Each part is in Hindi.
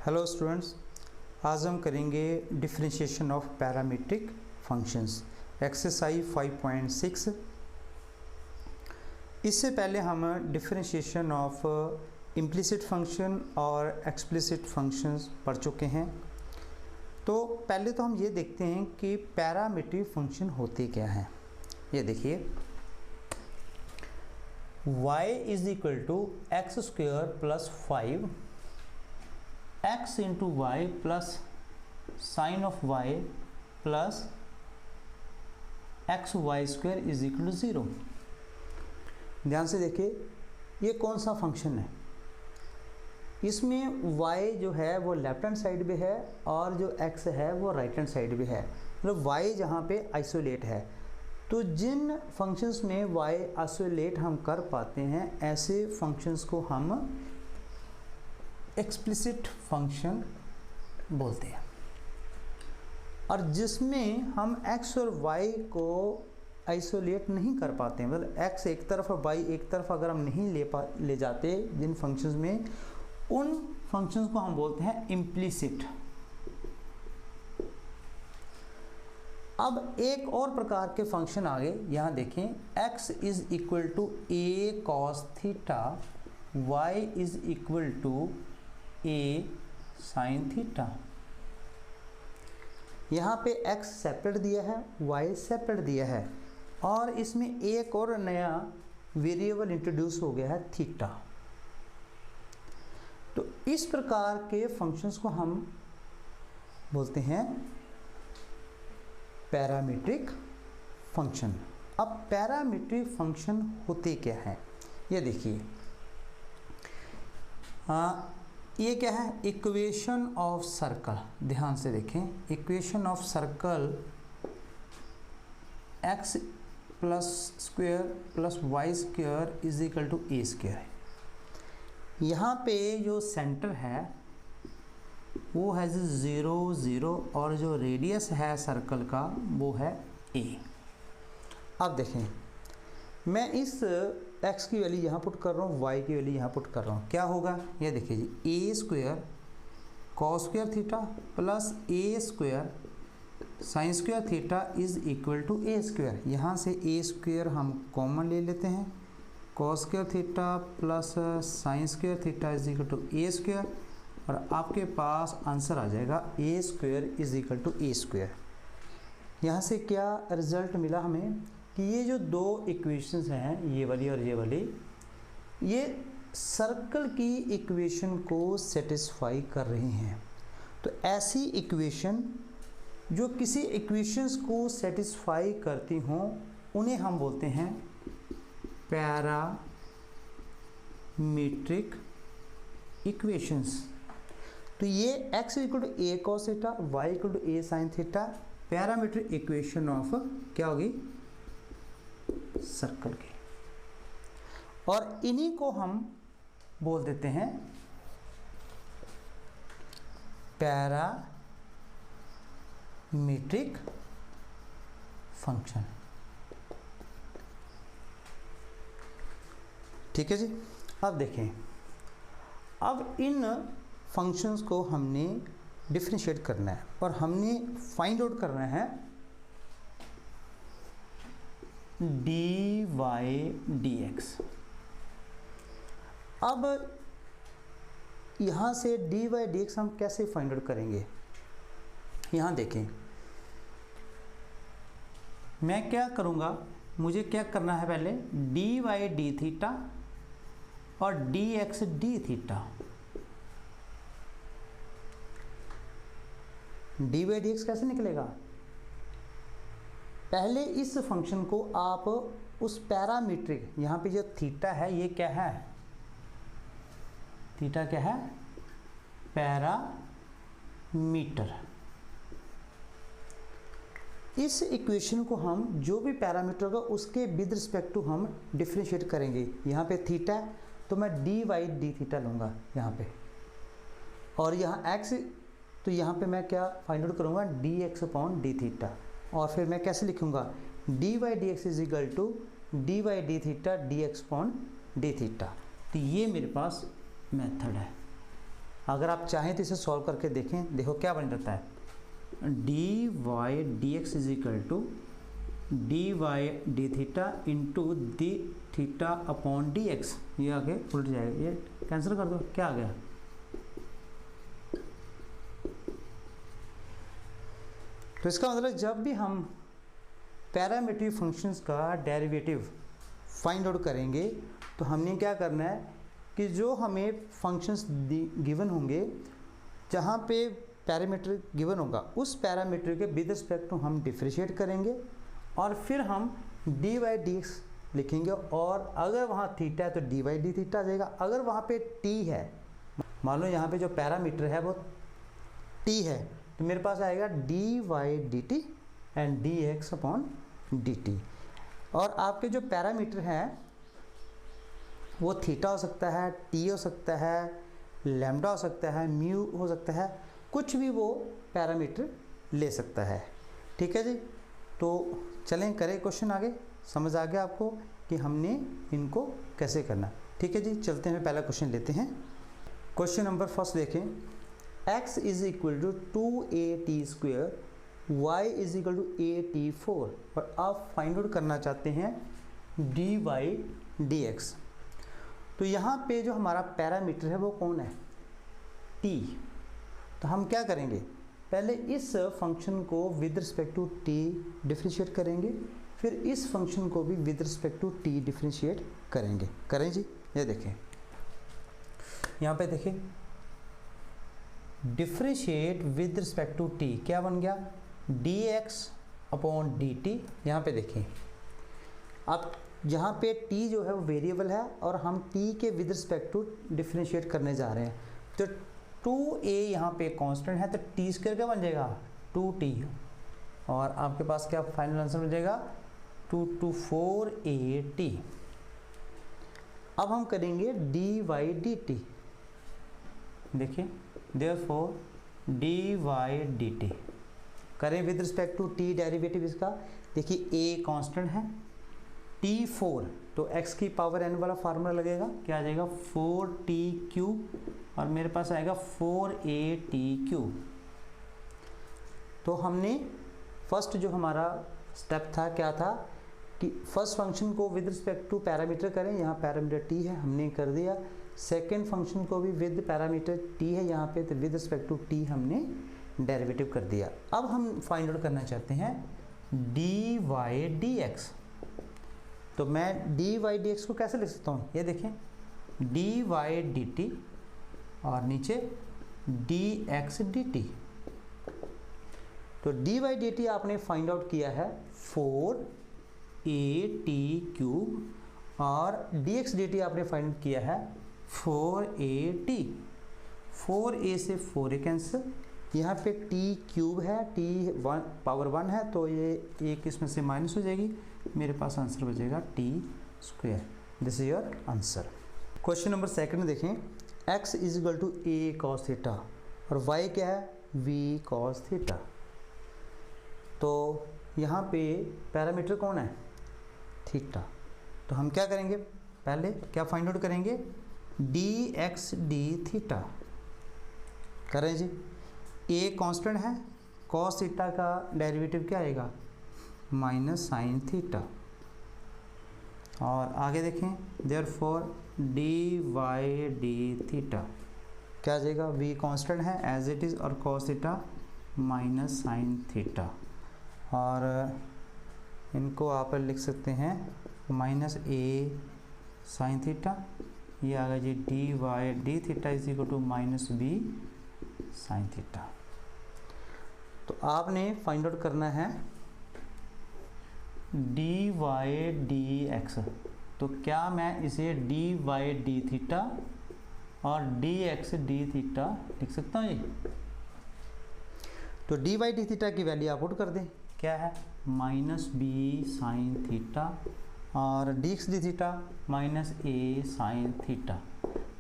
हेलो स्टूडेंट्स, आज हम करेंगे differentiation of parametric functions exercise 5.6। इससे पहले हम डिफरेंशिएशन ऑफ इम्प्लिसिट फंक्शन और एक्सप्लिसिट फंक्शंस पढ़ चुके हैं। तो पहले तो हम ये देखते हैं कि पैरामीट्रिक फंक्शन होते क्या हैं। ये देखिए, y is equal to x square plus 5 x into y plus sine of y plus x y square is equal to 0। ध्यान से देखिए, ये कौन सा फंक्शन है। इसमें y जो है वो लेफ्ट हैंड साइड पे है और जो x है वो राइट हैंड साइड पे है। मतलब y जहाँ पे आइसोलेट है, तो जिन फंक्शंस में y आइसोलेट हम कर पाते हैं ऐसे फंक्शंस को हम एक्सप्लिसिट फंक्शन बोलते हैं। और जिसमें हम x और y को आइसोलेट नहीं कर पाते, मतलब x एक तरफ और y एक तरफ अगर हम नहीं ले जाते जिन फंक्शंस में, उन फंक्शंस को हम बोलते हैं इम्प्लिसिट। अब एक और प्रकार के फंक्शन आ गए, यहाँ देखें, x is equal to a cos theta, y is equal to a sin theta. यहाँ पे x सेपरेट दिया है, y सेपरेट दिया है, और इसमें एक और नया वेरिएबल इंट्रोड्यूस हो गया है, थीटा। तो इस प्रकार के फंक्शंस को हम बोलते हैं पैरामीट्रिक फंक्शन। अब पैरामीट्रिक फंक्शन होते क्या है, ये देखिए। ये क्या है, इक्वेशन ऑफ सर्कल। ध्यान से देखें, equation of circle x plus square plus y square is equal to a square. यहाँ पे जो सेंटर है वो है 0 0 और जो रेडियस है सर्कल का वो है a। अब देखें, मैं इस x की वैल्यू यहाँ पुट कर रहा हूँ, y की वैल्यू यहाँ पुट कर रहा हूँ, क्या होगा ये देखिए जी, a square cos square theta plus a square sine square theta is equal to a square. यहाँ से a स्क्वायर हम कॉमन ले लेते हैं, cos square theta plus sine square theta is equal to a square, और आपके पास आंसर आ जाएगा a square is equal to a square. यहाँ से क्या रिजल्ट मिला हमें कि ये जो दो इक्वेशंस हैं, ये वाली और ये वाली, ये सर्कल की इक्वेशन को सेटिस्फाई कर रही हैं। तो ऐसी इक्वेशन जो किसी इक्वेशंस को सेटिस्फाई करती हों उन्हें हम बोलते हैं पैरामीट्रिक इक्वेशंस। तो ये x equal to a cos theta, y equal to a sin theta parametric equation of क्या होगी, सर्कल की। और इन्हीं को हम बोल देते हैं पैरामीट्रिक फंक्शन। ठीक है जी। अब देखें, अब इन फंक्शंस को हमने डिफरेंशिएट करना है और हमने फाइंड आउट करना है dy dx। अब यहाँ से dy dx हम कैसे फाइंड आउट करेंगे, यहाँ देखें, मैं क्या करूँगा, मुझे क्या करना है, पहले dy d थीटा और dx d theta. dy dx कैसे निकलेगा, पहले इस फंक्शन को आप उस पैरामीट्रिक, यहाँ पे जो थीटा है ये क्या है, थीटा क्या है, पैरामीटर। इस इक्वेशन को हम जो भी पैरामीटर होगा उसके विद रिस्पेक्ट टू हम डिफरेंशिएट करेंगे। यहाँ पे थीटा है तो मैं dy d थीटा लूँगा यहाँ पे, और यहाँ x, तो यहाँ पे मैं क्या फाइंड आउट करूँगा, dx अपॉन d थीटा। और फिर मैं कैसे लिखूँगा, dy dx is equal to dy d theta dx upon d theta. तो ये मेरे पास मेथड है। अगर आप चाहें तो इसे सॉल्व करके देखें, देखो क्या बन जाता है, d Y d x is equal to d Y D theta into d theta upon D x. ये आगे उल्ट जाएगा, ये कैंसिल कर दो, क्या आ गया, तो इसका मतलब जब भी हम पैरामीट्रिक फंक्शंस का डेरिवेटिव फाइंड आउट करेंगे तो हमने क्या करना है कि जो हमें फंक्शंस गिवन होंगे, जहाँ पे पैरामीटर गिवन होगा उस पैरामीटर के विद रिस्पेक्ट टू हम डिफरेंशिएट करेंगे और फिर हम डी वाई डी एक्स लिखेंगे, और अगर वहाँ थीटा है तो डी वाई डी थीटा आ जाएगा। अगर वहाँ पे टी है, मान लो यहाँ पे जो पैरामीटर है वो टी है, तो मेरे पास आएगा d Y D t and d x upon d t. और आपके जो पैरामीटर हैं वो थीटा हो सकता है, टी हो सकता है, लैम्डा हो सकता है, म्यू हो सकता है, कुछ भी वो पैरामीटर ले सकता है। ठीक है जी, तो चलें करें क्वेश्चन आगे, समझ आ गया आपको कि हमने इनको कैसे करना। ठीक है जी, चलते हैं, पहला क्वेश्चन लेते हैं। क्वेश्चन नंबर फर्स्ट देखें, x is equal to 2at square, y is equal to at4, और आप फाइंड आउट करना चाहते हैं डी वाई डी एक्स। तो यहाँ पे जो हमारा पैरामीटर है वो कौन है, t। तो हम क्या करेंगे, पहले इस फंक्शन को with respect to t differentiate करेंगे, फिर इस फंक्शन को भी with respect to t differentiate करेंगे। करें जी, ये देखें, यहाँ पे देखें, differentiate with respect to t क्या बन गया, dx अपॉन dt। यहाँ पे देखें, अब यहाँ पे t जो है वो वेरिएबल है और हम t के विद रिस्पेक्ट टू डिफरेंशिएट करने जा रहे हैं, तो 2a यहाँ पे कांस्टेंट है, तो t स्क्वायर क्या बन जाएगा, 2t, और आपके पास क्या फाइनल आंसर हो जाएगा 2 to 4at। अब हम करेंगे डी वाई डी टी, देखिए therefore D Y D T करें with respect to t derivative इसका। देखिए a कांस्टेंट है, t4, तो x की पावर n वाला फार्मूला लगेगा, क्या आ जाएगा 4t क्यूब, और मेरे पास आएगा 4at क्यूब। तो हमने फर्स्ट जो हमारा स्टेप था क्या था कि फर्स्ट फंक्शन को विद रिस्पेक्ट टू पैरामीटर करें, यहाँ पैरामीटर t है, हमने कर दिया। सेकेंड फंक्शन को भी विद पैरामीटर t है यहाँ पे, तो विद रिस्पेक्ट टू t हमने डेरिवेटिव कर दिया। अब हम फाइंड आउट करना चाहते हैं डी वाई डी एक्स। तो मैं डी वाई डी एक्स को कैसे लिख सकता हूँ, ये देखें, डी वाई डी टी और नीचे डी एक्स डी टी। तो डी वाई डी टी आपने फाइंड आउट किया है 4at क्यूब, और डी एक्स डी टी आपने फाइंड किया है 4at। 4a से 4a कैंसिल, यहाँ पे t क्यूब है, t पावर 1 है, तो ये एक इसमें से माइनस हो जाएगी, मेरे पास आंसर बचेगा t square. This is your answer. Question number second देखें, x is equal to a cos theta और y क्या है v cos थीटा। तो यहाँ पे पैरामीटर कौन है, थीटा। तो हम क्या करेंगे, पहले क्या फाइंड आउट करेंगे, dx d थीटा। करें जी, a कांस्टेंट है, cos थीटा का डेरिवेटिव क्या आएगा, माइनस साइन थीटा। और आगे देखें, therefore D Y D theta क्या आ जाएगा, v कांस्टेंट है एज इट इज़, और cos theta minus sine theta, और इनको आप लिख सकते हैं माइनस a साइन थीटा, ये आ गया जी d Y D theta is equal to minus b sine theta. तो आपने फाइंड आउट करना है डी वाई डी एक्स। तो क्या मैं इसे डी वाई डी थीटा और डी एक्स डी थीटा लिख सकता हूँ जी। तो डी वाई डी थीटा की वैल्यू आप पुट कर दें, क्या है माइनस बी साइन थीटा, और D x D theta minus A sine theta.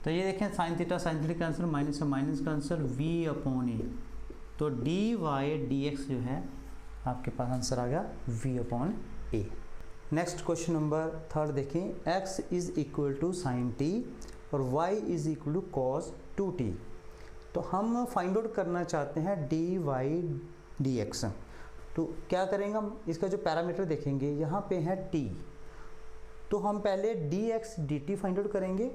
तो ये देखें साइन थीटा का आंसर, माइनस से माइनस का आंसर v अपॉन ए। तो डी वाई डी एक्स जो है आपके पास आंसर आ गया v upon a. Next question number third देखें, x is equal to sine t और y is equal to cos 2t। तो हम फाइंड आउट करना चाहते हैं डी वाई डी एक्स। तो क्या करेंगे हम, इसका जो पैरामीटर देखेंगे यहाँ पे है टी, तो हम पहले D x D T find out करेंगे,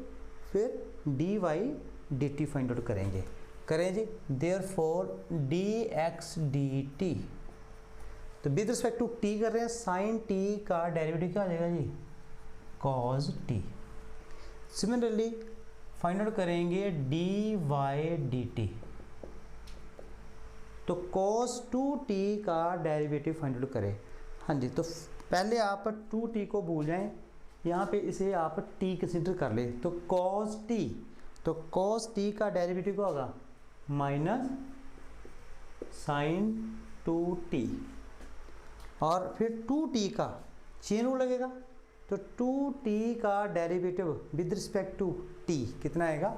फिर D Y D T find out करेंगे। करें जी, therefore D x D T, तो विद रिस्पेक्ट टू टी कर रहे हैं, साइन टी का डेरिवेटिव क्या आ जाएगा जी, cos T. Similarly find out करेंगे डी वाई डी टी, तो cos 2t का डेरिवेटिव फाइंड आउट करें। हाँ जी, तो पहले आप 2t को भूल जाएं, यहाँ पे इसे आप t कंसिडर कर ले, तो cos t, तो cos t का डेरिवेटिव क्या होगा, माइनस साइन 2t, और फिर 2t का चेन रूल लगेगा, तो 2t का derivative with respect to t कितना आएगा,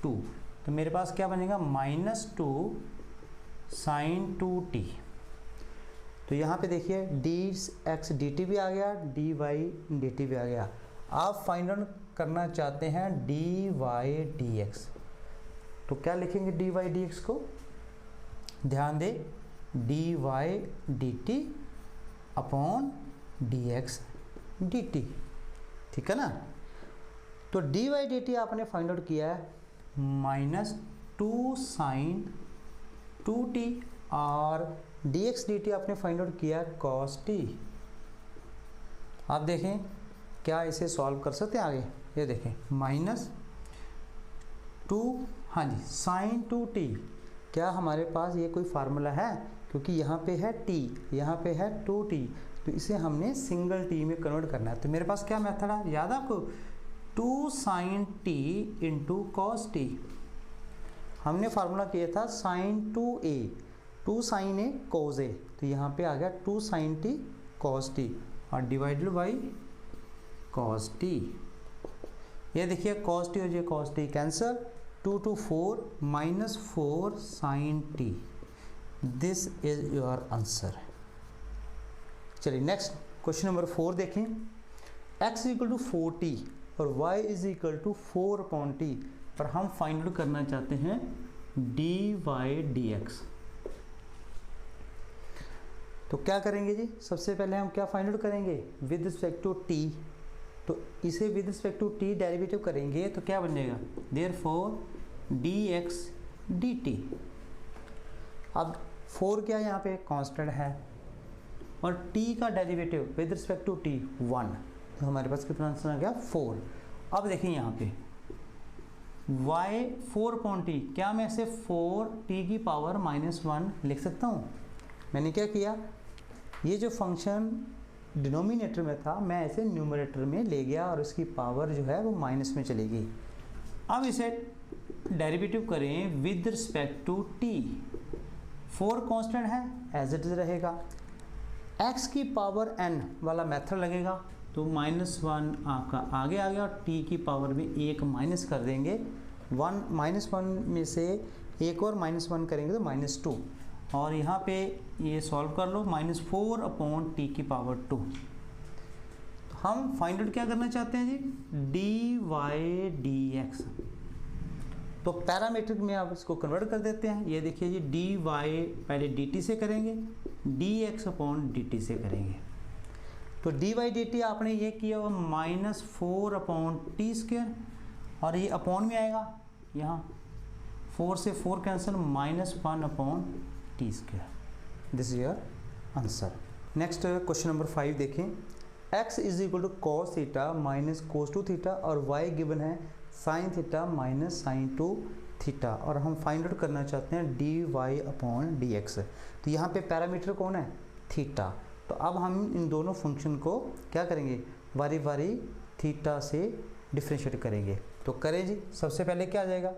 2। तो मेरे पास क्या बनेगा, -2 साइन 2t। तो यहाँ पे देखिए डी एक्स डी टी भी आ गया, डी वाई डी टी भी आ गया। आप फाइंड आउट करना चाहते हैं डी वाई डी एक्स, तो क्या लिखेंगे डी वाई डी एक्स को, ध्यान दे, D Y D T upon D x D T, ठीक है ना। तो डी वाई डी टी आपने फाइंड आउट किया है -2 साइन 2t, और dx dt आपने फाइंड आउट किया cos t। आप देखें क्या इसे सॉल्व कर सकते हैं आगे, ये देखें -2, हाँ जी, साइन 2t, क्या हमारे पास ये कोई फार्मूला है, क्योंकि यहाँ पे है t, यहाँ पे है 2t, तो इसे हमने सिंगल t में कन्वर्ट करना है। तो मेरे पास क्या मेथड है, याद आपको, 2 sine t into cos t. हमने फार्मूला किया था साइन 2a, 2 साइन ए कोज ए, तो यहाँ पे आ गया 2 साइन टी कॉस टी, और डिवाइडेड बाई कॉस टी। ये देखिए कॉस टी और ये cos t cancel, 2 to 4 -4 sine t, this is your answer. चलिए नेक्स्ट क्वेश्चन नंबर 4 देखें। x इक्वल टू 4t और y is equal to 4/t, पर हम फाइंड आउट करना चाहते हैं डी वाई डी एक्स। तो क्या करेंगे जी, सबसे पहले हम क्या फाइंड आउट करेंगे, विद रिस्पेक्ट टू टी, तो इसे with respect to t derivative करेंगे तो क्या बन जाएगा, therefore D x D t. अब 4 क्या यहाँ पे कांस्टेंट है, और t का derivative with respect to t 1, तो हमारे पास कितना आंसर आ गया 4। अब देखिए यहाँ पे y 4/t, क्या मैं इसे 4t की पावर -1 लिख सकता हूँ। मैंने क्या किया, ये जो फंक्शन डिनोमिनेटर में था मैं इसे न्यूमरेटर में ले गया और इसकी पावर जो है वो माइनस में चली गई। अब इसे डेरिवेटिव करें with respect to t, 4 constant है एज इट इज रहेगा, x की पावर n वाला मेथड लगेगा, तो -1 आपका आगे आ गया, और t की पावर में 1 माइनस कर देंगे, 1 में से एक और -1 करेंगे तो -2, और यहाँ पे ये सॉल्व कर लो, -4/t की पावर 2। तो हम फाइंड आउट क्या करना चाहते हैं जी, डी वाई डी एक्स। तो पैरामीट्रिक में आप इसको कन्वर्ट कर देते हैं, ये देखिए जी, डी वाई पहले डी टी से करेंगे, डी एक्स/dt से करेंगे। तो डी वाई डी टी आपने ये किया हुआ -4/t², और ये अपॉन में आएगा, यहाँ 4 से 4 cancel, -1/t²। This is your answer. Next question number 5 देखें। x is equal to cos theta minus cos 2 theta, और y गिवन है sine theta minus sine 2 theta, और हम फाइंड आउट करना चाहते हैं d y upon D x. तो यहाँ पे पैरामीटर कौन है, थीटा। तो अब हम इन दोनों फंक्शन को क्या करेंगे, बारी बारी थीटा से डिफ्रेंशिएट करेंगे। तो करें जी, सबसे पहले क्या आ जाएगा,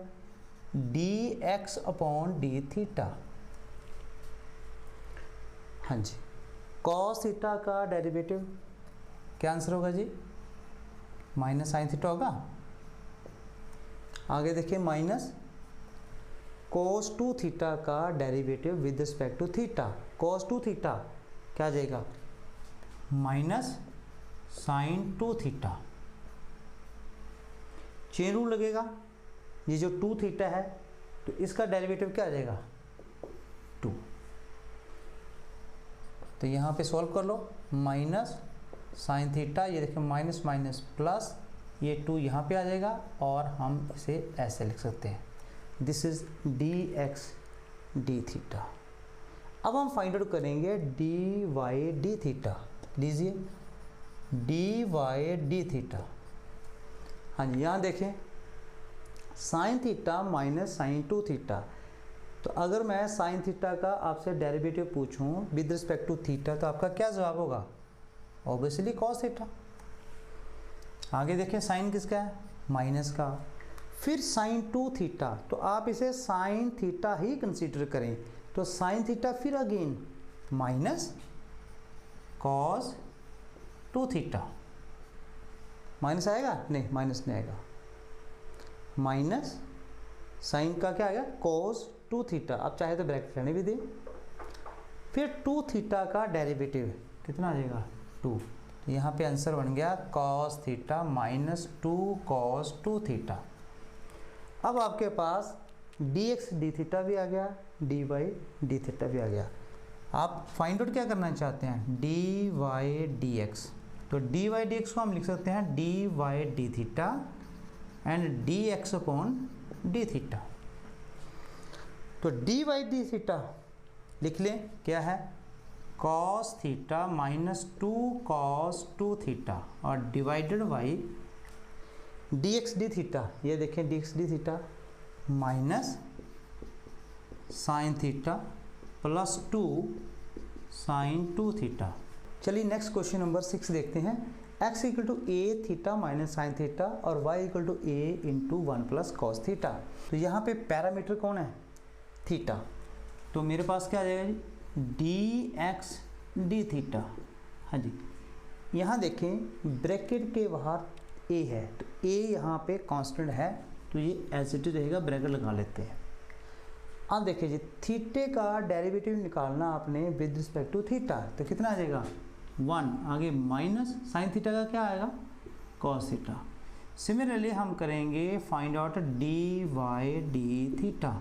d x upon d theta. हाँ जी, कॉस थीटा का डेरिवेटिव क्या आंसर होगा जी, माइनस साइन थीटा होगा। आगे देखिए, माइनस कोस 2 थीटा का derivative with respect to theta, cos 2 theta क्या आ जाएगा, minus sine 2 theta. Chain rule लगेगा, ये जो 2 थीटा है तो इसका डेरिवेटिव क्या आ जाएगा 2। तो यहाँ पे सॉल्व कर लो, माइनस साइन थीटा, ये देखिए माइनस माइनस प्लस, ये 2 यहाँ पे आ जाएगा और हम इसे ऐसे लिख सकते हैं, this is dx d theta. अब हम फाइंड आउट करेंगे dy d थीटा, लीजिए dy d थीटा। हाँ जी, यहाँ देखें sine theta minus sine 2 theta. तो अगर मैं साइन थीटा का आपसे डेरिवेटिव पूछूं विद रिस्पेक्ट टू थीटा, तो आपका क्या जवाब होगा? Obviously cos theta. आगे देखिए साइन किसका है? माइनस का। फिर साइन 2 थीटा, तो आप इसे साइन थीटा ही कंसीडर करें, तो साइन थीटा फिर again minus cos 2 theta. Minus आएगा? नहीं, माइनस नहीं आएगा। माइनस साइन का क्या आएगा? Cos 2 theta. आप चाहे तो ब्रैकेट रहने भी दें। फिर 2 थीटा का डेरिवेटिव कितना आ जाएगा? 2। तो यहाँ पे आंसर बन गया cos theta minus 2 cos 2 theta. अब आपके पास dx d थीटा भी आ गया, dy d थीटा भी आ गया। आप फाइंड आउट क्या करना चाहते हैं? dy dx। तो dy dx को हम लिख सकते हैं dy d theta and dx upon d theta. तो dy d थीटा लिख लें, क्या है? Cos theta minus 2 cos 2 theta और divided by dx d theta. ये देखें dx d theta minus sine theta plus 2 sine 2 theta. चलिए नेक्स्ट क्वेश्चन नंबर 6 देखते हैं। x equal to a theta minus sine theta और y equal to a into 1 plus cos theta. तो यहाँ पे पैरामीटर कौन है? थीटा। तो मेरे पास क्या आ जाएगा जी? dx d theta. हाँ जी, यहाँ देखें ब्रैकेट के बाहर a है, तो a यहाँ पे कांस्टेंट है, तो ये एज इट इज रहेगा, ब्रैकेट लगा लेते हैं। अब देखिए जी, थीटे का डेरिवेटिव निकालना आपने विद रिस्पेक्ट टू थीटा, तो कितना आ जाएगा? 1। आगे माइनस साइन थीटा का क्या आएगा? Cos theta. सिमिलरली हम करेंगे find out dy d theta.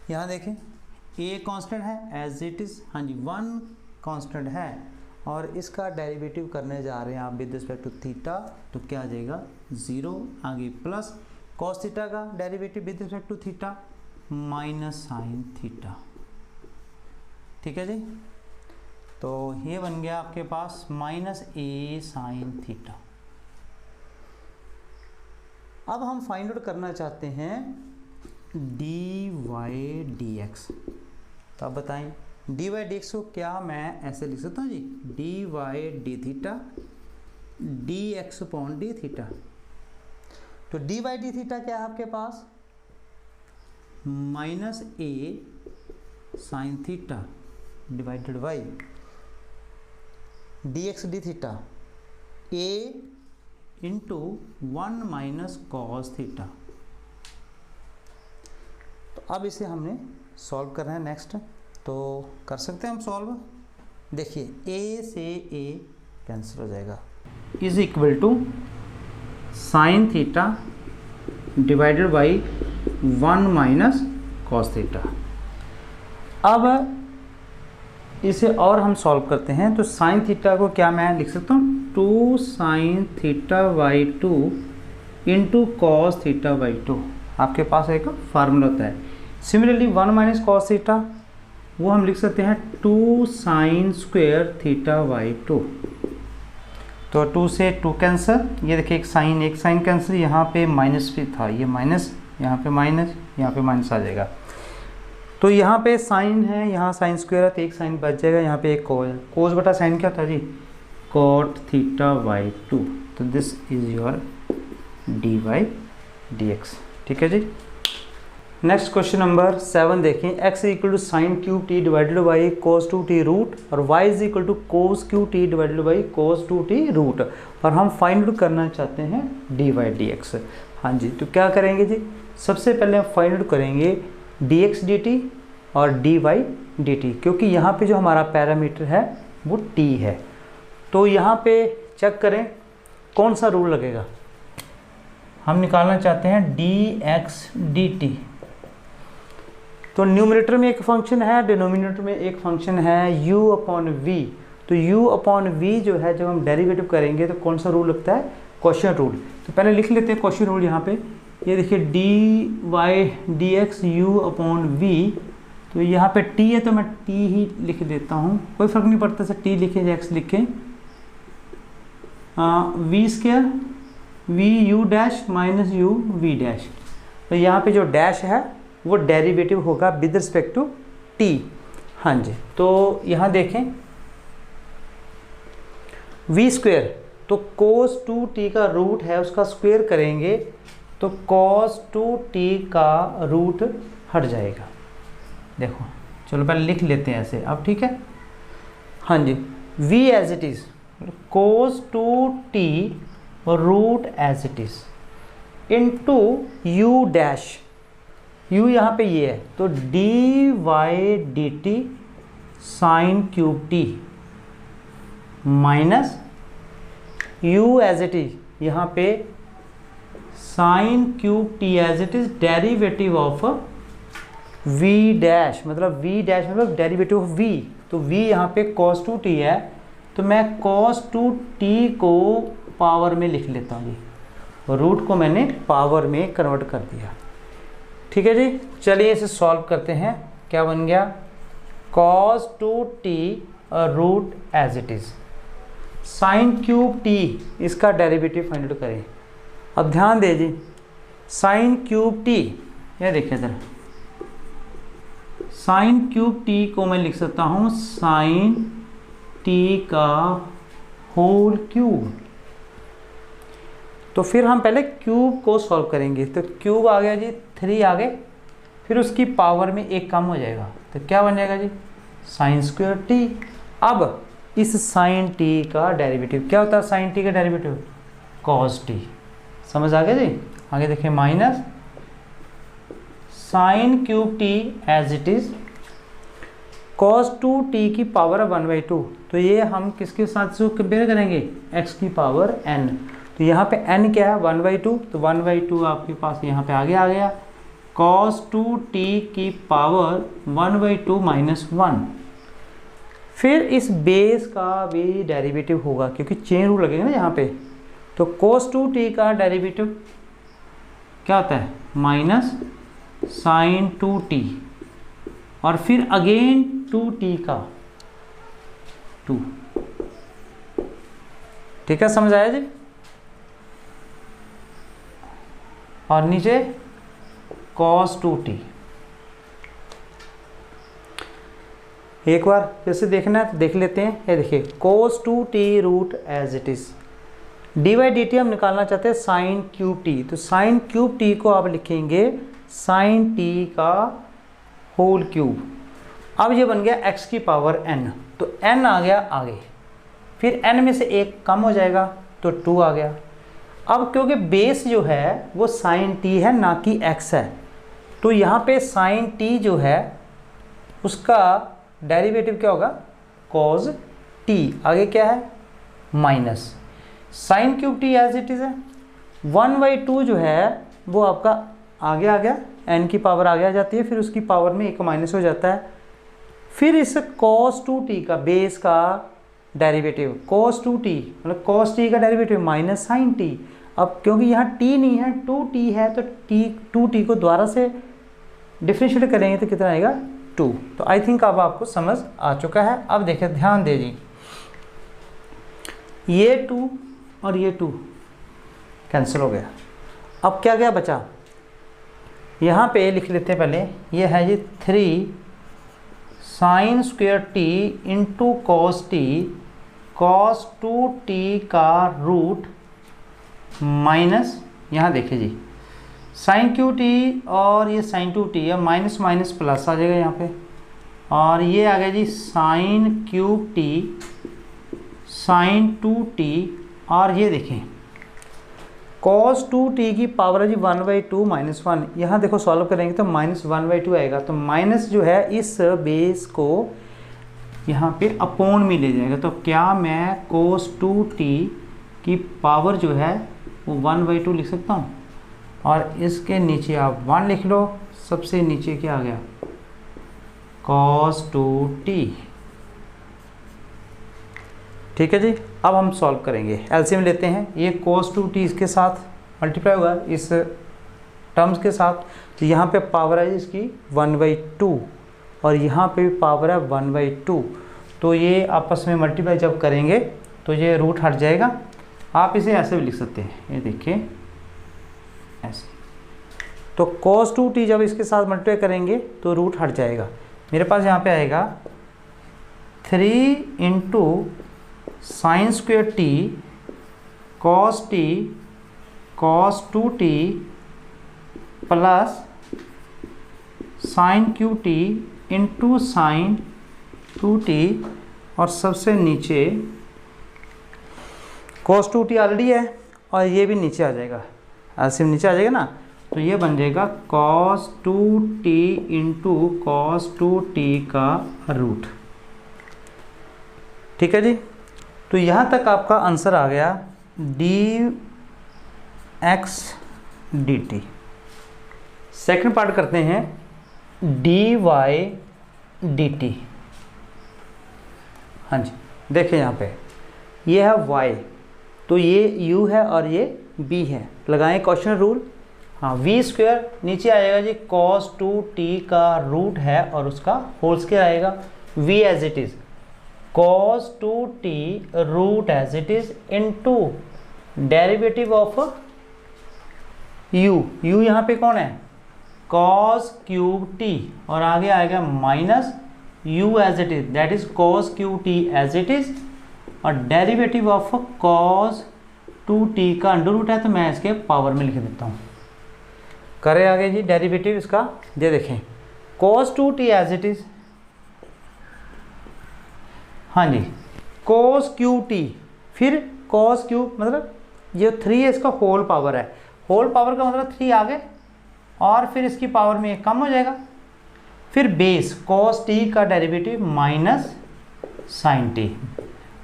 यहाँ देखें a कांस्टेंट है एज इट इज, हाँ जी 1 कांस्टेंट है, और इसका डेरिवेटिव करने जा रहे हैं आप विद रिस्पेक्ट टू थीटा, तो क्या आ जाएगा? 0। आगे प्लस कॉस थीटा का derivative with respect to theta minus sine theta. ठीक है जी, तो ये बन गया आपके पास माइनस a साइन थीटा। अब हम फाइंड आउट करना चाहते हैं dy dx। तो आप बताएं dy dx को क्या मैं ऐसे लिख सकता हूँ जी? dy d theta dx upon d theta. तो dy d थीटा क्या है आपके पास? Minus a sine theta divided by dx d theta a into 1 minus cos theta. तो अब इसे हमने सॉल्व करना है नेक्स्ट, तो कर सकते हैं हम सॉल्व। देखिए a से a कैंसिल हो जाएगा, is equal to sine theta divided by 1 minus cos theta. अब इसे और हम सॉल्व करते हैं, तो साइन थीटा को क्या मैं लिख सकता हूँ? 2 sine theta by 2 into cos theta by 2। आपके पास एक फार्मूला होता है। सिमिलरली 1 माइनस कॉस थीटा वो हम लिख सकते हैं 2 साइन स्क्वायर थीटा बाई 2। तो 2 से 2 कैंसिल, ये देखिए एक साइन कैंसिल, यहाँ पे माइनस भी था, ये माइनस, यहाँ पे माइनस, यहाँ पे माइनस आ जाएगा। तो यहाँ पे साइन है, यहाँ साइन स्क्वायर है, तो एक साइन बच जाएगा, यहाँ पे एक कोस है। कोस बटा साइन क्या था जी? Cot theta by 2। तो this is your dy dx। ठीक है जी। नेक्स्ट क्वेश्चन नंबर 7 देखें। x equal to sine cube t divided by cos 2t root और y is equal to cos cube t divided by cos 2t root, और हम फाइंड आउट करना चाहते हैं dy dx। हाँ जी, तो क्या करेंगे जी? सबसे पहले हम फाइंड आउट करेंगे dx dt और dy dt, क्योंकि यहाँ पे जो हमारा पैरामीटर है वो t है। तो यहाँ पे चेक करें कौन सा रूल लगेगा। हम निकालना चाहते हैं dx dt। तो न्यूमरेटर में एक फंक्शन है, डिनोमिनेटर में एक फंक्शन है u/v। तो u/v जो है जब हम डेरिवेटिव करेंगे तो कौन सा रूल लगता है, क्वोशिएंट रूल। तो पहले लिख लेते हैं क्वोशिएंट रूल यहाँ पे। ये देखिए dy dx u/v। तो यहाँ पे t है तो मैं t ही लिख देता हूँ, कोई फर्क नहीं पड़ता सर t लिखें या x लिखें। v square v u dash minus u v dash. तो यहाँ पे जो डैश है वो डेरिवेटिव होगा विद रिस्पेक्ट टू t। हाँ जी, तो यहाँ देखें v स्क्वायर, तो cos 2t का रूट है उसका स्क्वायर करेंगे तो cos 2t का रूट हट जाएगा। देखो चलो पहले लिख लेते हैं ऐसे अब, ठीक है। हाँ जी, v as it is cos 2t root as it is into u dash, u यहाँ पे ये है तो dy dt sine cube t minus u as it is यहाँ पे sine cube t as it is derivative of v dash, मतलब v डैश मतलब डेरिवेटिव ऑफ v। तो v यहाँ पे cos 2t है तो मैं cos 2t को पावर में लिख लेता हूँ जी, रूट को मैंने पावर में कन्वर्ट कर दिया। ठीक है जी, चलिए इसे सॉल्व करते हैं। क्या बन गया, cos 2t root as it is sine cube t, इसका डेरिवेटिव फाइंड आउट करें। अब ध्यान दे जी, साइन क्यूब t, यह देखिए जरा, साइन क्यूब t को मैं लिख सकता हूँ साइन t का होल क्यूब। तो फिर हम पहले क्यूब को सॉल्व करेंगे। तो क्यूब आ गया जी 3 आ गए, फिर उसकी पावर में एक कम हो जाएगा तो क्या बन जाएगा जी साइन स्क्वायर टी। अब इस साइन टी का डेरिवेटिव क्या होता है, साइन टी का डेरिवेटिव कॉस टी। समझ आ गया जी। आगे देखिए minus sine cube t as it is cos 2t की पावर 1/2। तो ये हम किसके साथ से कंपेयर करेंगे, x की पावर n। तो यहाँ पे n क्या है 1/2, तो 1/2 आपके पास यहाँ पे आगे आ गया। cos 2t की पावर 1/2 माइनस 1। फिर इस बेस का भी डेरिवेटिव होगा क्योंकि चेन रूल लगेगा ना यहाँ पे। तो cos 2t का डेरिवेटिव क्या होता है माइनस साइन 2t और फिर अगेन 2t का 2। ठीक है, समझ आया जी। और नीचे cos 2t। एक बार फिर से देखना है तो देख लेते हैं। ये देखिए cos 2t root as it is dy dt हम निकालना चाहते हैं साइन क्यूब टी। तो साइन क्यूब टी को आप लिखेंगे साइन t का होल क्यूब। अब ये बन गया x की पावर n, तो n आ गया आगे, फिर n में से एक कम हो जाएगा तो 2 आ गया। अब क्योंकि बेस जो है वो साइन t है ना कि x है, तो यहाँ पे साइन t जो है उसका डेरिवेटिव क्या होगा cos t। आगे क्या है minus sine cube t as it is है 1/2 जो है वो आपका आगे आ गया, n की पावर आगे आ जाती है, फिर उसकी पावर में एक माइनस हो जाता है। फिर इस cos 2t का बेस का डेरिवेटिव cos 2t मतलब cos t का डेरिवेटिव माइनस साइन t। अब क्योंकि यहाँ t नहीं है 2t है तो 2t को दोबारा से डिफरेंशिएट करेंगे तो कितना आएगा 2। तो आई थिंक अब आपको समझ आ चुका है। अब देखिए ध्यान दे जी, ये 2 और ये 2 कैंसिल हो गया। अब क्या क्या बचा, यहाँ पे लिख लेते हैं पहले। ये है जी 3 sign square T into cos T, cos 2t का रूट माइनस, यहाँ देखिए जी साइन क्यू टी और ये साइन 2t है, माइनस माइनस प्लस आ जाएगा यहाँ पे, और ये आ गया जी sine cube T sine 2t, और ये देखें cos 2t की पावर है जी 1/2 माइनस 1। यहाँ देखो सॉल्व करेंगे तो माइनस 1/2 आएगा, तो माइनस जो है इस बेस को यहाँ पे अपॉन में ले जाएगा। तो क्या मैं cos 2t की पावर जो है वो 1/2 लिख सकता हूँ। और इसके नीचे आप 1 लिख लो, सबसे नीचे क्या आ गया cos 2t। ठीक है जी। अब हम सॉल्व करेंगे, एलसीएम लेते हैं। ये cos 2t इसके साथ मल्टीप्लाई होगा इस टर्म्स के साथ, तो यहाँ पे पावर है इसकी 1/2 और यहाँ पे भी पावर है 1/2, तो ये आपस में मल्टीप्लाई जब करेंगे तो ये रूट हट जाएगा। आप इसे ऐसे भी लिख सकते हैं, ये देखिए ऐसे। तो cos 2t जब इसके साथ मल्टीप्लाई करेंगे तो रूट हट जाएगा। मेरे पास यहाँ पे आएगा 3 × sin² t cos 2t plus sin QT into sin 2t, और सबसे नीचे cos 2t ऑलरेडी है और ये भी नीचे आ जाएगा, एलसीएम नीचे आ जाएगा ना, तो ये बन जाएगा cos 2t into cos 2t का रूट। ठीक है जी। तो यहाँ तक आपका आंसर आ गया dx dt। सेकंड पार्ट करते हैं dy dt। हाँ जी, देखिए यहाँ पे ये है y, तो ये u है और ये b है। लगाएं क्वेश्चन रूल। हाँ, v² नीचे आएगा जी, cos 2t का रूट है और उसका होल स्क्वायर आएगा। v as it is cos 2t root as it is into derivative of u। u यहाँ पे कौन है cos QT, और आगे आएगा minus u as it is, that is cos QT as it is, और डेरिवेटिव ऑफ cos 2t का अंडर रूट है, तो मैं इसके पावर में लिख देता हूँ। करें आगे जी डेरिवेटिव इसका, ये देखें cos 2t as it is, हाँ जी cos QT, फिर cos Q मतलब ये 3 है, इसका होल पावर है, होल पावर का मतलब 3 आगे और फिर इसकी पावर में 1 कम हो जाएगा, फिर बेस cos t का डेरिवेटिव माइनस sin t,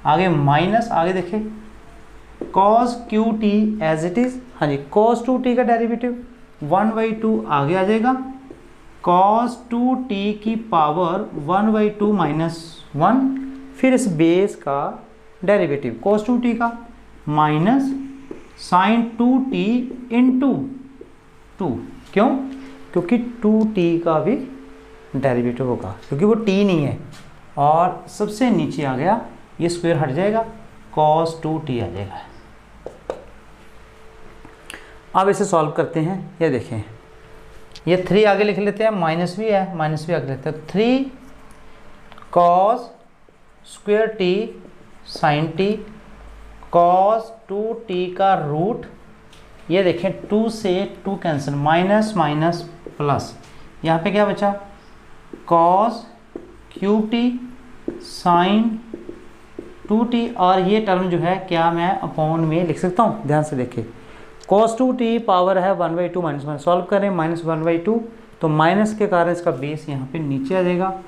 आगे माइनस, आगे देखें cos QT as it is, हाँ जी cos 2t का डेरिवेटिव 1/2 आगे आ जाएगा, cos 2t की पावर 1/2 माइनस 1, फिर इस बेस का डेरिवेटिव cos 2t का माइनस sin 2t इंटू 2। क्यों? क्योंकि 2t का भी डेरिवेटिव होगा, क्योंकि वो t नहीं है। और सबसे नीचे आ गया, ये स्क्वायर हट जाएगा, cos 2t आ जाएगा। अब इसे सॉल्व करते हैं। ये देखें, ये 3 आगे लिख लेते हैं, माइनस भी है, माइनस भी आगे लेते हैं, 3 cos square t sin t cos 2t का रूट, ये देखें 2 से 2 कैंसिल, माइनस माइनस प्लस, यहाँ पे क्या बचा cos QT sin 2t, और ये टर्म जो है क्या मैं अपॉन में लिख सकता हूँ, ध्यान से देखिए cos 2t पावर है 1/2 माइनस 1, सॉल्व करें माइनस 1/2, तो माइनस के कारण इसका बेस यहाँ पे नीचे आ जाएगा,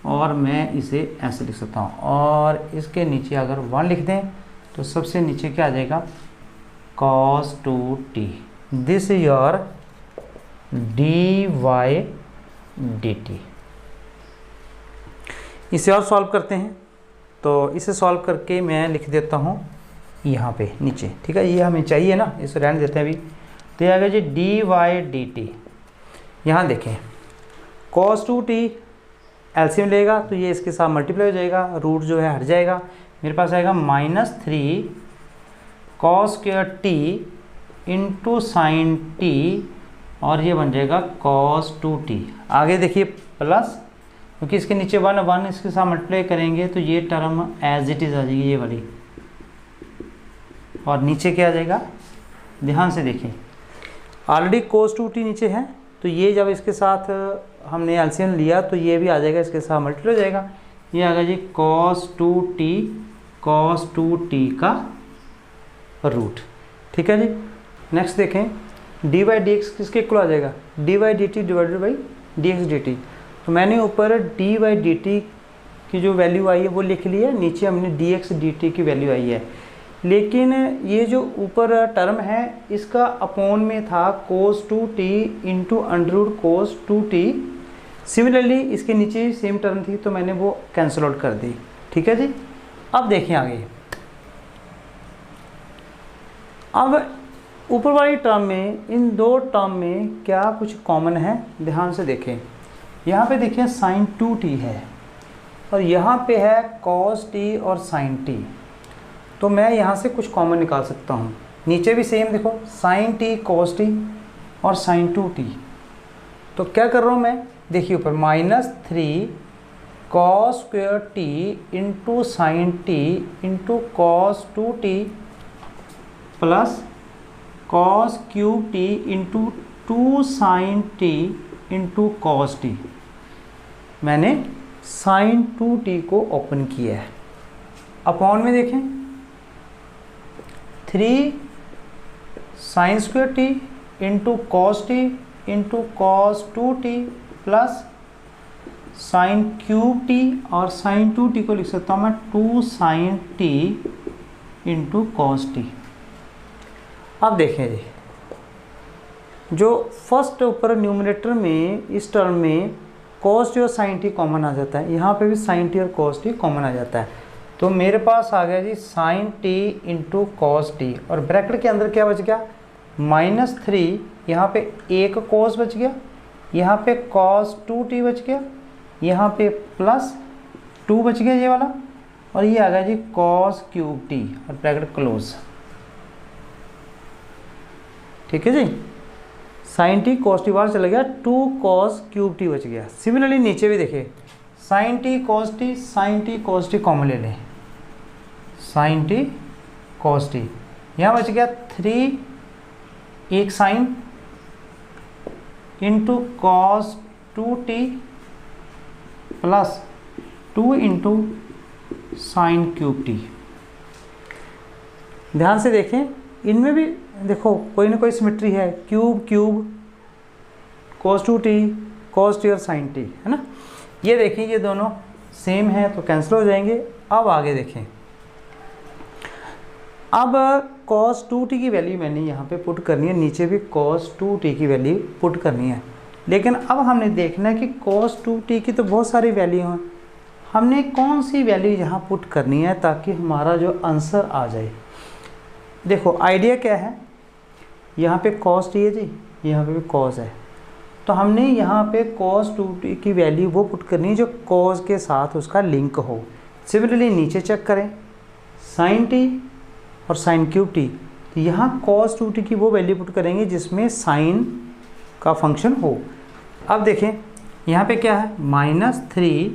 और मैं इसे ऐसे लिख सकता हूँ, और इसके नीचे अगर 1 लिख दें तो सबसे नीचे क्या आ जाएगा cos 2t। This is your dy dt। इसे और सॉल्व करते हैं, तो इसे सॉल्व करके मैं लिख देता हूँ यहाँ पे नीचे, ठीक है, ये हमें चाहिए ना, इसे रहने देते हैं अभी। तो ये आ गया जी dy dt। यहाँ देखें cos 2t एलसीएम लेगा तो ये इसके साथ मल्टीप्लाई हो जाएगा, रूट जो है हट जाएगा, मेरे पास आएगा -3 cos square t into sine t, और ये बन जाएगा cos 2t। आगे देखिए प्लस, क्योंकि इसके नीचे 1 इसके साथ मल्टीप्लाई करेंगे तो ये टर्म एज इट इज़ आ जाएगी ये वाली, और नीचे क्या आ जाएगा, ध्यान से देखिए ऑलरेडी cos 2t नीचे है, तो ये जब इसके साथ हमने एलसीएम लिया तो ये भी आ जाएगा, इसके साथ मल्टीप्लाई हो जाएगा, ये आ गया जी cos 2t का रूट। ठीक है जी। नेक्स्ट देखें dy dx किसके इक्वल आ जाएगा, dy dt divided by dx dt। तो मैंने ऊपर dy dt की जो वैल्यू आई है वो लिख ली है, नीचे हमने dx dt की वैल्यू आई है। लेकिन ये जो ऊपर टर्म है इसका अपॉन में था cos 2t into under root cos 2t। Similarly इसके नीचे सेम टर्म थी तो मैंने वो कैंसिल आउट कर दी। ठीक है जी। अब देखें आगे, अब ऊपर वाली टर्म में इन दो टर्म में क्या कुछ कॉमन है, ध्यान से देखें। यहाँ पे देखिए sin 2t है और यहाँ पे है cos t और sin t, तो मैं यहाँ से कुछ कॉमन निकाल सकता हूँ। नीचे भी सेम देखो sin t cos t और sin 2t, तो क्या कर रहा हूँ मैं, देखिए ऊपर -3 cos square t into sine t into cos 2t plus cos cube t into 2 sin t into cos t। मैंने sin 2t को ओपन किया है, अपॉन में देखें 3 sin square t into cos t into cos 2t plus sin cube t, और sin 2t को लिख सकता हूँ मैं 2 sin t into cos t। अब देखें जी, जो फर्स्ट ऊपर न्यूमरेटर में इस टर्म में cos t और sin t कॉमन आ जाता है, यहाँ पे भी sin t और cos t कॉमन आ जाता है, तो मेरे पास आ गया जी sin t into cos t, और ब्रैकेट के अंदर क्या बच गया -3, यहाँ पे एक cos बच गया, यहाँ पे cos 2t बच गया, यहाँ पे प्लस 2 बच गया ये वाला, और ये आ गया जी cos क्यूब t और ब्रैकेट क्लोज। ठीक है जी, sin t cos t बाहर चला गया, 2 cos क्यूब t बच गया। सिमिलरली नीचे भी देखिए sin t cos t common ले लें, sin t cos t, यहाँ बच गया 3 एक sin into cos 2t plus 2 into sine cube t। ध्यान से देखें, इनमें भी देखो कोई ना कोई सिमेट्री है, cube cube cos 2t cos t और sin t, है ना। ये देखिए ये दोनों सेम है तो कैंसिल हो जाएंगे। अब आगे देखें, अब cos 2t की वैल्यू मैंने यहाँ पे पुट करनी है, नीचे भी cos 2t की वैल्यू पुट करनी है, लेकिन अब हमने देखना है कि cos 2t की तो बहुत सारी वैल्यू हैं, हमने कौन सी वैल्यू यहाँ पुट करनी है ताकि हमारा जो आंसर आ जाए। देखो आइडिया क्या है, यहाँ पे cos t है जी, यहाँ पे भी cos है, तो हमने यहाँ पे cos 2t की वैल्यू वो पुट करनी है जो cos के साथ उसका लिंक हो। सिमिलरली नीचे चेक करें sin t और sin क्यूब t, तो यहाँ cos 2t की वो वैल्यू पुट करेंगे जिसमें sin का फंक्शन हो। अब देखें यहाँ पे क्या है -3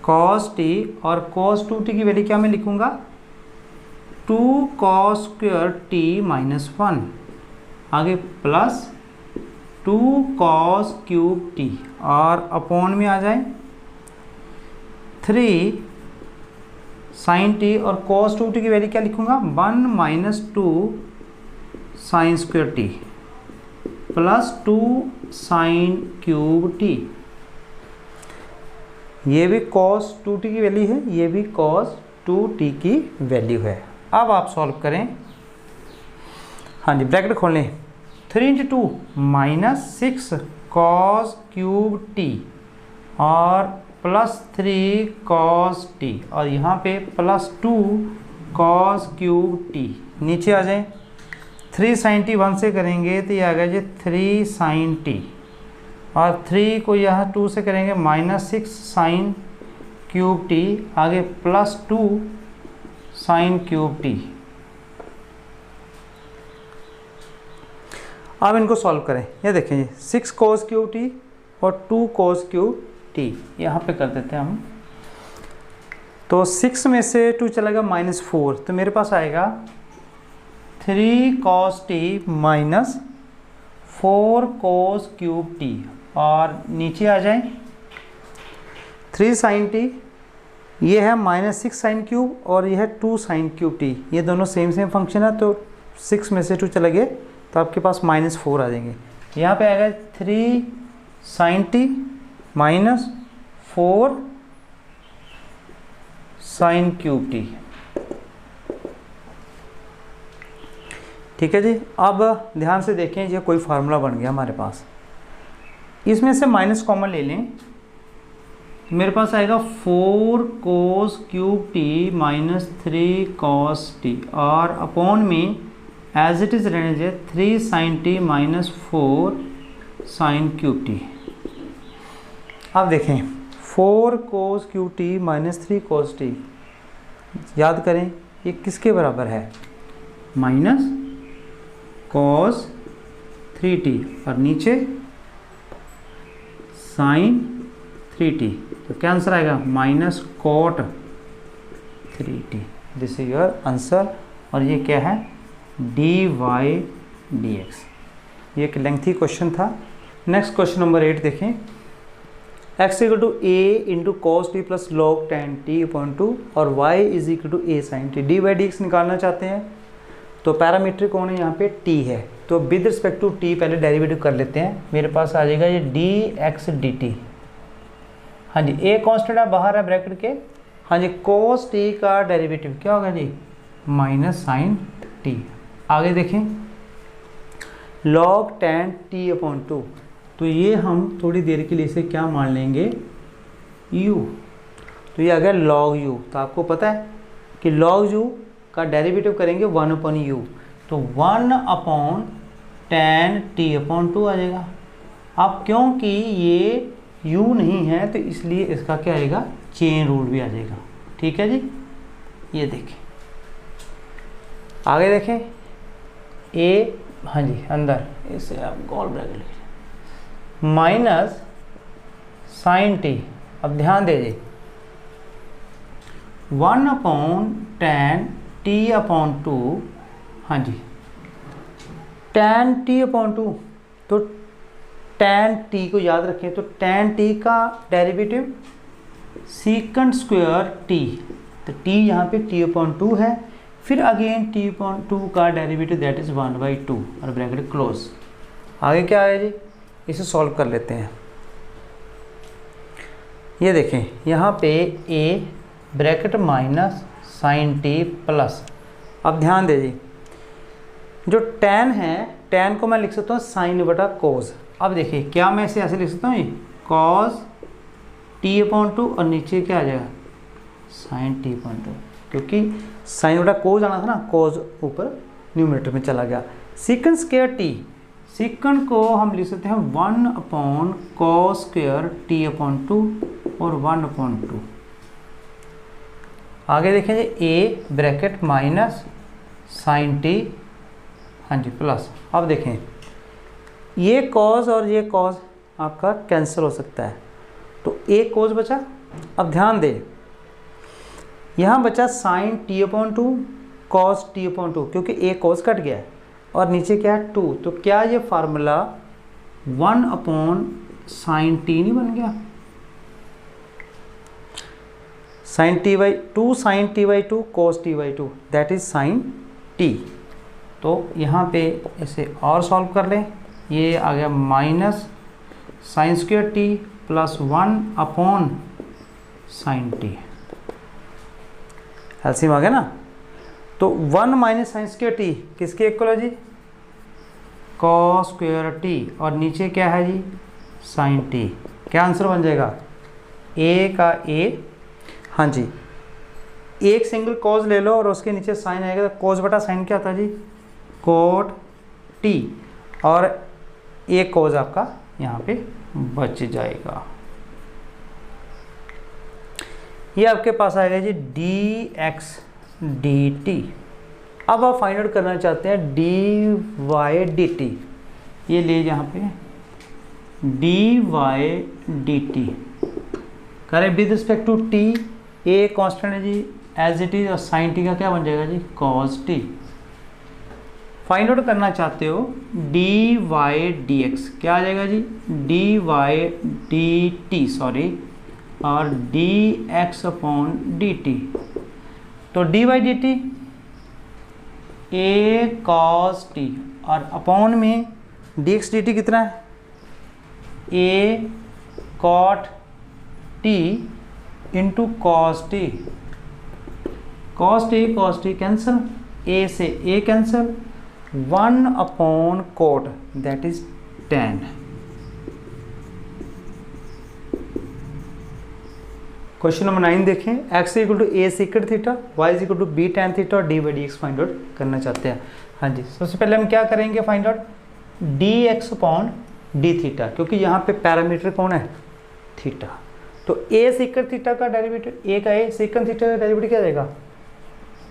cos t और cos 2t की वैल्यू क्या मैं लिखूँगा 2 cos स्क्वायर t -1, आगे प्लस 2 cos क्यूब t, और अपॉन में आ जाए 3 sin t और cos 2t की वैल्यू क्या लिखूँगा 1 - 2 sin square t plus 2 sin cube t। ये भी cos 2t की वैल्यू है, ये भी cos 2t की वैल्यू है। अब आप सॉल्व करें, हाँ जी ब्रैकेट खोल लें, 3 × 2 -6 cos क्यूब t और प्लस 3 cos t, और यहाँ पे प्लस 2 cos क्यूब t। नीचे आ जाएं, 3 sin t 1 से करेंगे तो ये आ गया जी 3 sin t, और 3 को यहाँ 2 से करेंगे -6 sin क्यूब t, आगे प्लस 2 sin क्यूब t। अब इनको सॉल्व करें, ये देखें जी 6 cos क्यूब t और 2 cos क्यूब t, यहाँ पे कर देते हैं हम, तो 6 में से 2 चला गया -4, तो मेरे पास आएगा 3 cos t -4 cos cube t, और नीचे आ जाए 3 sin t, ये है -6 sin क्यूब और ये है 2 sin क्यूब t, ये दोनों सेम फंक्शन है, तो 6 में से 2 चले गए तो आपके पास -4 आ जाएंगे। यहाँ पे आएगा 3 sin t -4 sin cube t, ठीक है जी। अब ध्यान से देखें, ये कोई फार्मूला बन गया हमारे पास, इसमें से माइनस कॉमन ले लें, मेरे पास आएगा 4 cos cube t minus 3 cos T और अपॉन में एज इट इज़ रहने दे 3 sin T minus 4 sin cube T. अब देखें 4 cos cube t minus 3 cos T, याद करें ये किसके बराबर है, माइनस cos 3t और नीचे sin 3t, तो क्या आंसर आएगा, minus cot 3t। This is your answer. और ये क्या है, dy dx। ये एक लेंथी क्वेश्चन था। नेक्स्ट क्वेश्चन नंबर 8 देखें, x equal to a into cos t plus log ten t upon 2 और y is equal to a sine t. D by d x निकालना चाहते हैं, तो पैरामीटर कौन है, यहाँ पे t है, तो विद रिस्पेक्ट टू t पहले डेरिवेटिव कर लेते हैं। मेरे पास आ जाएगा ये dx dt। हाँ जी, a कांस्टेंट है, बाहर है ब्रैकेट के। हाँ जी, cos t का डेरिवेटिव क्या होगा जी, माइनस साइन t। आगे देखें log tan t अपॉन 2, तो ये हम थोड़ी देर के लिए इसे क्या मान लेंगे, u। तो ये आ गया log u। तो आपको पता है कि log u का डेरिवेटिव करेंगे 1 अपॉन u, तो 1 अपॉन tan t अपॉन 2 आ जाएगा। अब क्योंकि ये u नहीं है तो इसलिए इसका क्या आएगा, चेन रूल भी आ जाएगा। ठीक है जी, ये देखें, आगे देखें a, हाँ जी अंदर, इसे आप गोल ब्रैकेट लिखिए, माइनस साइन टी। अब ध्यान दीजिए 1 अपॉन टेन टी अपॉन 2, हाँ जी टेन टी अपॉन 2, तो टेन टी को याद रखें, तो टेन टी का डेरिवेटिव सीकंड स्क्वायर टी, तो टी यहाँ पे टी अपॉन 2 है, फिर अगेन टी अपॉन 2 का डेरिवेटिव दैट इज 1/2 और ब्रैकेट क्लोज। आगे क्या है जी, इसे सॉल्व कर लेते हैं। ये देखें यहाँ पे a bracket minus sine t plus, अब ध्यान दीजिए जो tan है, tan को मैं लिख सकता हूँ साइन बटा कोस। अब देखिए क्या मैं इसे ऐसे लिख सकता हूँ, कॉस टी अपॉन 2 और नीचे क्या आ जाएगा, साइन टी अपॉन 2, क्योंकि साइन बटा कोस आना था ना, कोस ऊपर न्यूमरेटर में चला गया। सीकंड स्क्वायर टी, सीकंड को हम लिख सकते हैं 1 upon cos square t upon 2 और 1 अपॉन 2। आगे देखें a bracket minus sine t, हाँ जी प्लस। अब देखें ये कॉस और ये कॉस आपका कैंसिल हो सकता है, तो a कॉस बचा। अब ध्यान दें यहाँ बचा sine t upon 2 cos t upon 2, क्योंकि a कॉस कट गया है और नीचे क्या है 2, तो क्या ये फार्मूला 1 अपॉन साइन टी नहीं बन गया, sine t by 2 sine t by 2 cos t by 2 that is sine t. तो यहाँ पे इसे और सॉल्व कर लें, ये आ गया minus sine square T plus 1 upon sine T, LCM आ गया ना। तो 1 माइनस साइन स्क्वायर टी किसके इक्वल है जी, कॉस स्क्वायर टी, और नीचे क्या है जी, साइन टी। क्या आंसर बन जाएगा, ए का ए, हाँ जी एक सिंगल कॉज ले लो और उसके नीचे साइन आएगा, तो कॉज बटा साइन क्या होता है जी, कोट टी, और एक कॉज आपका यहाँ पे बच जाएगा। ये आपके पास आएगा जी dx dt। अब आप फाइंड आउट करना चाहते हैं dy dt, ये ले यहाँ पे dy dt करें with respect to t, a constant है जी एज इट इज, और साइन टी का क्या बन जाएगा जी, cos t। फाइंड आउट करना चाहते हो dy dx, क्या आ जाएगा जी, dy dt सॉरी, और dx अपॉन dt, तो dy dt a cos t और अपॉन में dx dt कितना है, a cot t into cos t, cos t cancel, a से a cancel, 1 upon cot that is tan। Question number 9 देखें, x equal to a second theta, y equal to b tan theta और d/dx फाइंड आउट करना चाहते हैं। हाँ जी, सबसे पहले हम क्या करेंगे find out dx upon d theta, क्योंकि यहाँ पे पैरामीटर कौन है थीटा। तो a सेकंड थीटा का डेरिवेटिव, a का a सेकंड थीटा का डेरिवेटिव क्या जाएगा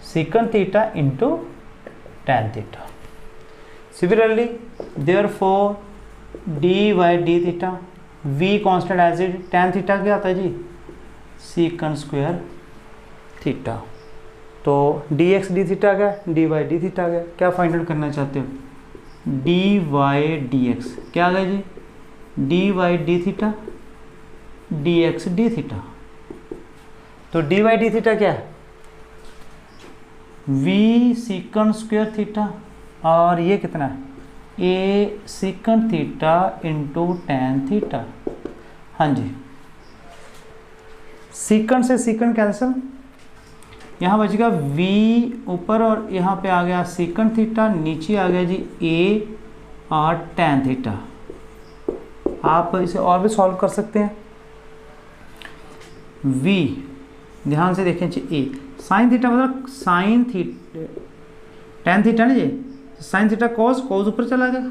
second theta into tan theta. Similarly therefore dy/d theta, v constant as it, tan theta क्या आता है जी सेकंड स्क्वायर थीटा। तो dx d थीटा का dy/d थीटा का क्या फाइंड आउट करना चाहते हो dy/dx क्या आ गया जी dy/d theta dx d theta. तो dy/d थीटा क्या है v सेकंड स्क्वायर थीटा और ये कितना है a second theta into tan theta. हाँ जी, सेकंड से सेकंड कैंसिल, यहाँ बच गया v ऊपर और यहाँ पे आ गया सेकंड थीटा, नीचे आ गया जी a और tan थीटा। आप इसे और भी सॉल्व कर सकते हैं। v ध्यान से देखें a साइन थीटा मतलब साइन थीटा tan थीटा ना जी, साइन थीटा कॉस, कॉस ऊपर चला गया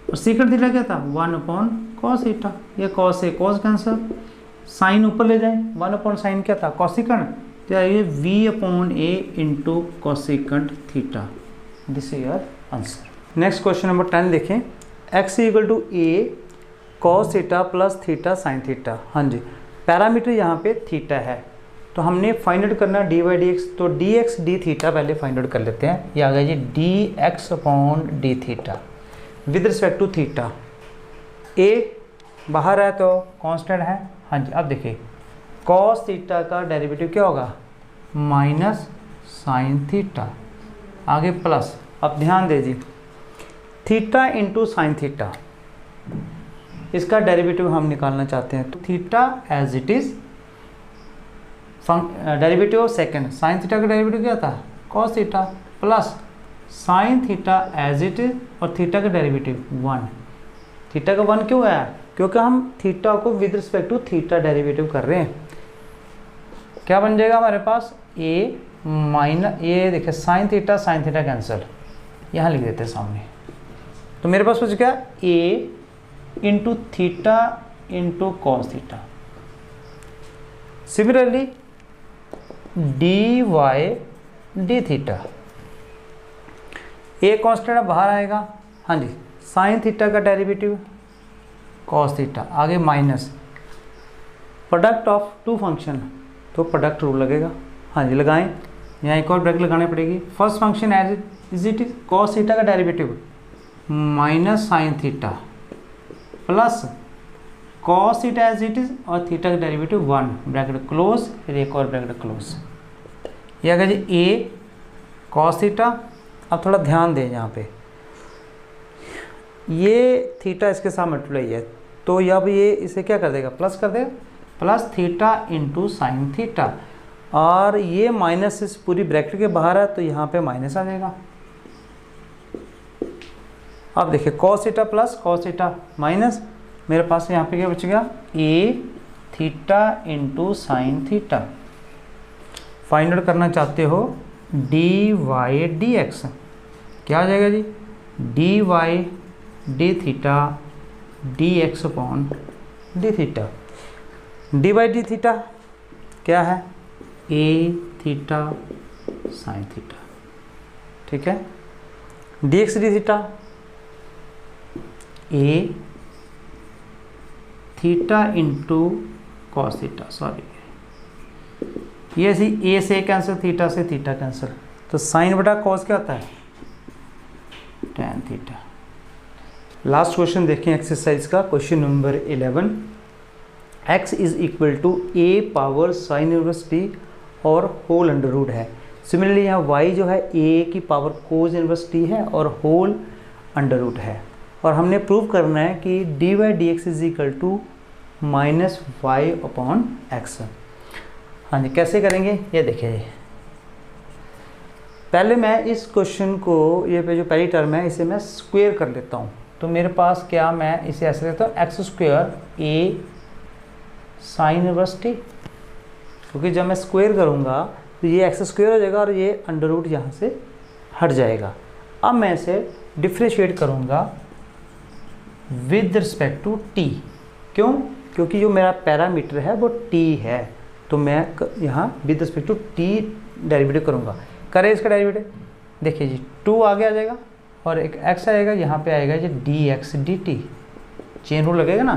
और सेकंड थीटा क्या था 1 अपॉन कॉस थीटा, ये कॉस से कॉस कैंसिल, साइन ऊपर ले जाए 1 अपॉन साइन क्या था कॉसिकंड, तो ये v upon a into cosecant theta. This is your answer. Next question number 10 देखें, x equal to a cos theta plus theta sine theta. हाँ जी, पैरामीटर यहाँ पे थीटा है, तो हमने फाइंड आउट करना dy/dx, तो dx d थीटा पहले फाइंड आउट कर लेते हैं। ये आ गया जी dx upon d theta with respect to theta. a बाहर है तो कांस्टेंट है। हाँ जी, अब देखिए कॉस थीटा का डेरिवेटिव क्या होगा माइनस साइन थीटा, आगे प्लस। अब ध्यान दीजिए थीटा इंटू साइन थीटा, इसका डेरिवेटिव हम निकालना चाहते हैं। तो theta as it is derivative of second, sine theta का डेरिवेटिव क्या था cos theta plus sine theta as it is और थीटा का डेरिवेटिव 1। थीटा का 1 क्यों है क्योंकि हम थीटा को with respect to theta derivative कर रहे हैं। क्या बन जाएगा हमारे पास a माइनस, ये देखिए साइन थीटा कैंसिल, यहाँ लिख देते हैं सामने। तो मेरे पास बच गया a into theta into cos theta. Similarly dy/d theta, a constant बाहर आएगा। हाँ जी, साइन थीटा का डेरिवेटिव कॉस थीटा, आगे minus product of two function, तो प्रोडक्ट रूल लगेगा। हाँ जी लगाएं, यहाँ एक और ब्रैकेट लगानी पड़ेगी। First function as it is is कॉस थीटा का derivative minus sine theta plus cos theta as it is और थीटा का डेरिवेटिव 1 ब्रैकेट क्लोज, फिर एक और ब्रैकेट क्लोज। ये आ गया जी a कॉस थीटा। अब थोड़ा ध्यान दें यहाँ पे, ये थीटा इसके साथ मल्टीप्लाई है, तो अब ये इसे क्या कर देगा प्लस कर देगा, plus theta into sine theta, और ये माइनस इस पूरी ब्रैकेट के बाहर है तो यहाँ पे माइनस आ जाएगा। अब देखिए cos theta plus cos theta minus, मेरे पास यहाँ पे क्या बच गया a theta into sine theta. Find out करना चाहते हो dy/dx, क्या आ जाएगा जी dy/d theta dx upon d theta. dy/d theta क्या है a थीटा साइन थीटा, ठीक है। dx d theta a theta into cos theta, sorry ये सी a से कैंसिल, थीटा से थीटा कैंसिल, तो साइन बटा कॉस क्या होता है tan थीटा। लास्ट क्वेश्चन देखें एक्सरसाइज का, question number 11। x is equal to a power sine inverse t और होल अंडर रूट है। सिमिलरली यहाँ y जो है a की पावर कोस इनवर्स t है और होल अंडर रूट है, और हमने प्रूव करना है कि dy/dx is equal to minus y upon x. हाँ जी, कैसे करेंगे ये देखिए। पहले मैं इस क्वेश्चन को, ये पे जो पहली टर्म है इसे मैं स्क्वायर कर लेता हूँ। तो मेरे पास क्या, मैं इसे ऐसे लेता हूँ एक्स स्क्वायर ए साइन इनवर्स टी, क्योंकि जब मैं स्क्वायर करूँगा तो ये एक्स स्क्वायर हो जाएगा और ये अंडर रूट यहाँ से हट जाएगा। अब मैं इसे डिफ्रेंशिएट करूँगा विद रिस्पेक्ट टू टी। क्यों? क्योंकि जो मेरा पैरामीटर है वो टी है, तो मैं यहाँ with respect to t derivative करूँगा। करें इसका डेरिवेटिव, देखिए जी 2 आगे आ जाएगा और एक x आएगा, यहाँ पे आएगा G D x D T, chain rule लगेगा ना,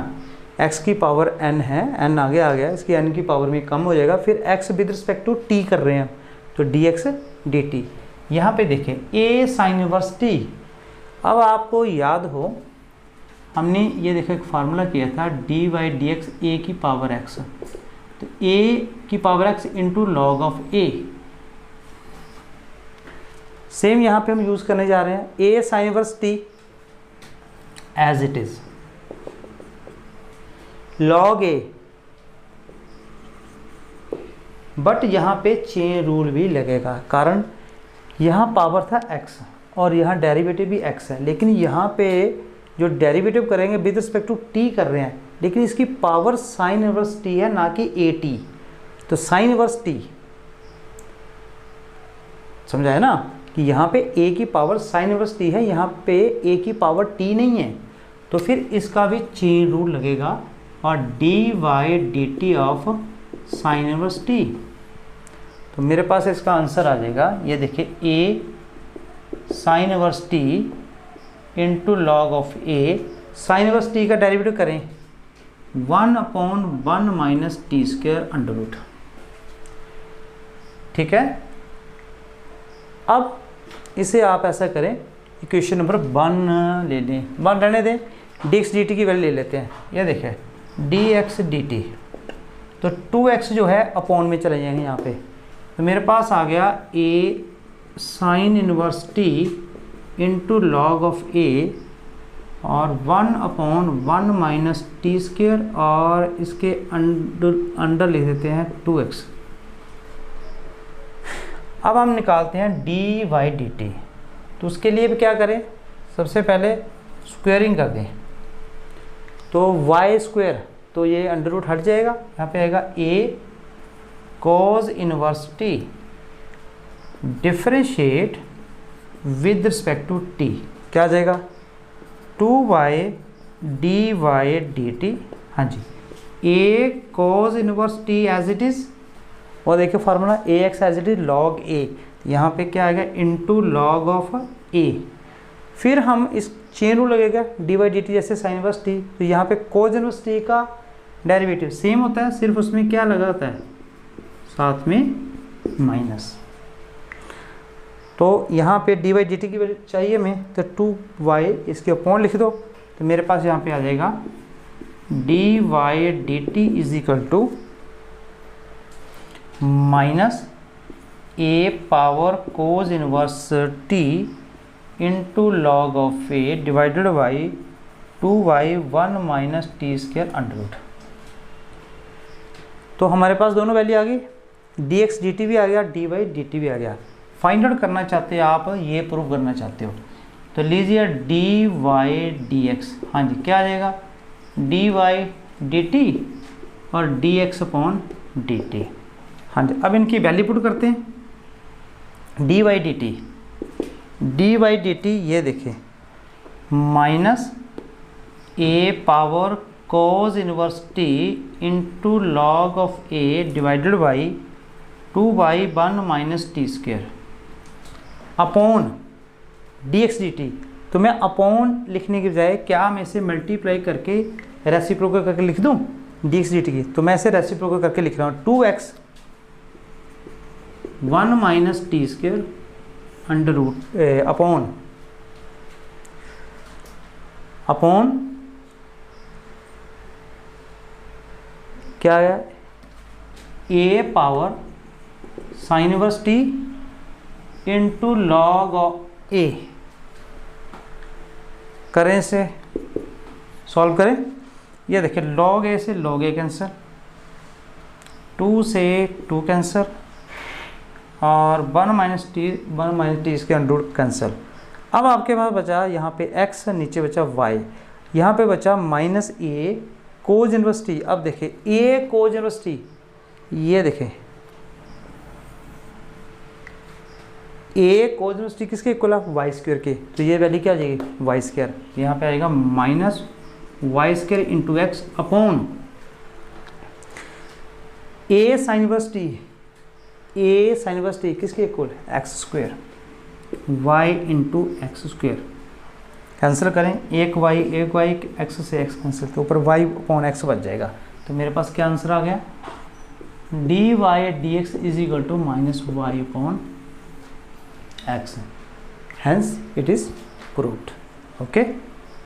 x की पावर n है, n आगे आ गया, इसकी n की पावर में कम हो जाएगा, फिर x with respect to t कर रहे हैं तो डी एक्स डी टी। यहाँ पर देखें a साइन इनवर्स t। अब आपको याद हो हमने ये देखो एक फार्मूला किया था d Y d x a की पावर x, तो a की power x into log of a। Same यहाँ पे हम यूज़ करने जा रहे हैं a sine inverse t as it is log a, but यहाँ पे चेन रूल भी लगेगा, कारण यहाँ पावर था x और यहाँ डेरिवेटिव भी x है, लेकिन यहाँ पे जो डेरिवेटिव करेंगे विद रिस्पेक्ट टू t कर रहे हैं, लेकिन इसकी पावर साइन इनवर्स t है ना कि a t, तो साइन इनवर्स t समझा है ना कि यहाँ पे a की पावर साइन इनवर्स t है, यहाँ पे a की पावर t नहीं है, तो फिर इसका भी चेन रूल लगेगा और d Y D t of sine inverse t। तो मेरे पास इसका आंसर आ जाएगा, ये देखिए a sine inverse t into log of a, sine inverse t का डेरिवेटिव करें 1/1 minus t square under root. ठीक है, अब इसे आप ऐसा करें, इक्वेशन नंबर 1 ले लें, 1 रहने दें, डी एक्स डी टी की वैल्यू ले लेते हैं। यह देखें डी एक्स डी टी, तो 2x जो है अपॉन में चले जाएंगे यहाँ पे, तो मेरे पास आ गया a sine inverse t into log of a और 1/1 माइनस टी स्क्वायर और इसके अंडर लिख देते हैं 2x। अब हम निकालते हैं डी वाई डी टी, तो उसके लिए भी क्या करें, सबसे पहले स्क्वेयरिंग कर दें, तो वाई स्क्वेयर, तो ये अंडर रूट हट जाएगा, यहाँ पे आएगा a cos inverse t differentiate with respect to t, क्या आ जाएगा 2y D Y D T. हाँ जी, a cos inverse t as it is, और देखिए formula A X as it is log A, यहाँ पे क्या आएगा इंटू लॉग ऑफ a। फिर हम इस चेन रूल लगेगा डी वाई डी टी जैसे साइन इनवर्स टी, तो यहाँ पे कोज इनवर्स टी का डेरिवेटिव सेम होता है, सिर्फ उसमें क्या लगा होता है साथ में माइनस। तो यहाँ पे डी वाई डी टी की वैल्यू चाहिए हमें, तो 2y इसके अपॉन लिख दो, तो मेरे पास यहाँ पे आ जाएगा d Y D t is equal to minus a power cos inverse t into log of a divided by 2y 1 minus t square under root. तो हमारे पास दोनों वैल्यू आ गई, डी एक्स डी टी भी आ गया, डी वाई डी टी भी आ गया। फाइंड आउट करना चाहते हैं आप, ये प्रूव करना चाहते हो, तो लीजिए डी वाई डी एक्स, हाँ जी क्या आ जाएगा डी वाई डी टी और D x upon d T. हाँ जी, अब इनकी वैल्यू पुट करते हैं, d Y D t, d Y D t ये देखें minus a power cos inverse t into log of a divided by 2/1 minus t square upon D x D T. तो मैं अपॉन लिखने के बजाय क्या मैं इसे मल्टीप्लाई करके रेसिप्रोकल करके लिख दूँ डी एक्स डी टी की, तो मैं इसे रेसिप्रोकल करके लिख रहा हूँ 2x 1 minus t square under root upon क्या है a power sine inverse t into log of a। करें इसे सॉल्व करें, ये देखिए लॉग a से लॉग a कैंसर, 2 से 2 कैंसर, और 1 माइनस टी इसके अंडर रूट कैंसिल। अब आपके पास बचा यहाँ पे x, नीचे बचा y, यहाँ पे बचा minus a cause inverse T. अब देखें a कोज इनवर्स टी, ये देखें a कोज इनवर्स टी किसके इक्वल है, वाई स्क्वायर के, तो ये वैल्यू क्या आ जाएगी वाई स्क्वायर, यहाँ पे आएगा minus y square into x upon a sine inverse t, a sine inverse t किसके इक्वल है x square, y into x square. Cancel करें, एक y x से x कैंसिल, तो ऊपर y अपॉन एक्स बच जाएगा। तो मेरे पास क्या आंसर आ गया, d Y d x is equal to minus y upon x, hence it is proved. Okay.